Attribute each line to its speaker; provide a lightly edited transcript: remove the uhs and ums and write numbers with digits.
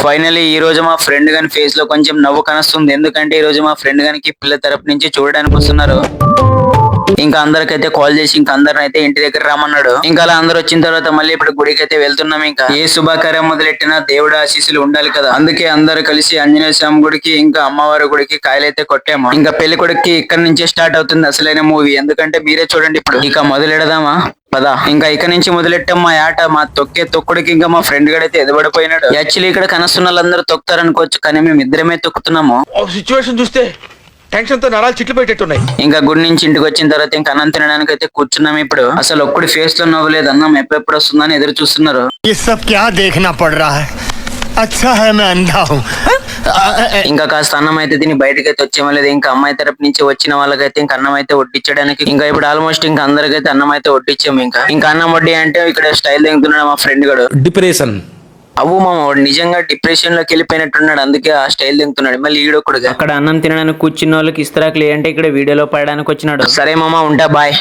Speaker 1: Finally ఈ రోజు మా ఫ్రెండ్ గాని ఫేస్ లో కొంచెం నవ్వు కనస్తుంది. ఎందుకంటే ఈ రోజు మా ఫ్రెండ్ గానికి పిల్ల తరపు నుంచి చూడడానికి వస్తున్నారు. ఇంకా అందరికైతే కాల్ చేసి ఇంకా అందరిని అయితే ఇంటి దగ్గర రామన్నాడు. ఇంకా అలా అందరూ వచ్చిన తర్వాత మళ్ళీ ఇప్పుడు గుడికి అయితే వెళ్తున్నాం. ఇంకా ఏ శుభకార్యం మొదలెట్టినా దేవుడు ఆశీస్సులు ఉండాలి కదా, అందుకే అందరు కలిసి ఆంజనేయ స్వామి గుడికి ఇంకా అమ్మవారి గుడికి కాయలైతే కొట్టాము. ఇంకా పెళ్లి కొడుక్కి ఇక్కడ నుంచే స్టార్ట్ అవుతుంది అసలైన మూవీ. ఎందుకంటే మీరే చూడండి ఇప్పుడు. ఇక మొదలెడదామా పదా. ఇంకా ఇక నుంచి మొదలెట్టాం మా ఆట. మా తొక్కే తొక్కుడికి ఇంకా మా ఫ్రెండ్ గడైతే ఎదబడిపోయినాడు. యాక్చువల్లీ ఇక్కడ కనస్తున్న వాళ్ళందరూ తొక్కుతారనుకోవచ్చు, కానీ మేము ఇద్దరమే తొక్కుతున్నాము.
Speaker 2: సిచ్యువేషన్ చూస్తే టెన్షన్ తో నరాలు చిట్లు పెట్టేట్టున్నాయి.
Speaker 1: ఇంకా గుడి నుంచి ఇంటికి వచ్చిన తర్వాత ఇంకా అన్నం తినడానికి అయితే కూర్చున్నాం. ఇప్పుడు అసలు ఒక్కడి ఫేస్ లో నవ్వలేదు. అన్నం ఎప్పుడెప్పుడు వస్తుందని ఎదురు చూస్తున్నారు. ఇంకా కాస్త అన్నం అయితే తిని బయటకి అయితే వచ్చేమలేదు. ఇంకా అమ్మాయి తరపు నుంచి వచ్చిన వాళ్ళకైతే ఇంకా అన్నం అయితే వడ్డించడానికి ఇంకా ఇప్పుడు ఆల్మోస్ట్ ఇంకా అందరికైతే అన్నం అయితే వడ్డించాము. ఇంకా అన్నం వడ్డీ అంటే ఇక్కడ స్టైల్ దిగుతున్నాడు మా ఫ్రెండ్ గడు.
Speaker 3: డిప్రెషన్
Speaker 1: అవ్వు మామ వాడు నిజంగా డిప్రెషన్ లోకి వెళ్ళిపోయినట్టున్నాడు. అందుకే ఆ స్టైల్ దిగుతున్నాడు. మళ్ళీ ఈడొకడుగా అక్కడ అన్నం తినడానికి కూర్చున్న వాళ్ళకి ఇస్తరాకులు అంటే ఇక్కడ వీడియోలో పడడానికి వచ్చినాడు. సరే మామ ఉంటా, బాయ్.